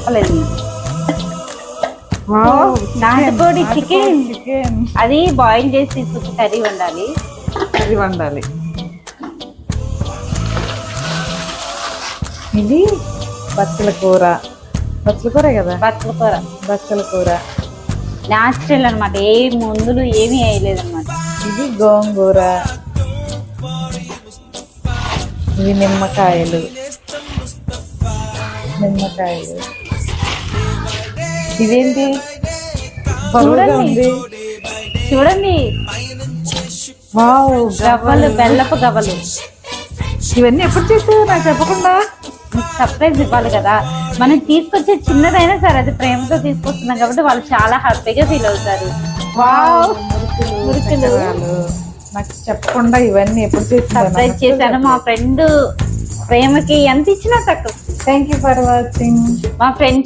చెప్పలేదు. నాటుకోడి చికెన్, అది బాయిల్ చేసి తీసుకొచ్చి కర్రీ వండాలి. ఇది బచ్చల కూర కదా, బచ్చల కూర న్యాచురల్ అనమాట, ఏ మందులు ఏమీ వేయలేదు అనమాట. ఇది గోంగూర, ఇవి నిమ్మకాయలు. ఇదేంటి చూడండి వావ్, గవ్వలు, బెల్లపు గవ్వలు. ఇవన్నీ ఎప్పుడు చేసావు నాకు చెప్పకుండా? సర్ప్రైజ్ ఇవ్వాలి కదా, మనం తీసుకొచ్చే చిన్నదైనా సరే అది ప్రేమతో తీసుకొస్తున్నాం కాబట్టి వాళ్ళు చాలా హ్యాపీగా ఫీల్ అవుతారు. వావ్, మురుకులు నాకు చెప్పకుండా ఇవన్నీ ఎప్పుడు సర్ప్రైజ్ చేశాను. మా ఫ్రెండ్ ప్రేమకి ఎంత ఇచ్చినా తక్కువ. Thank you for watching. మా ఫ్రెండ్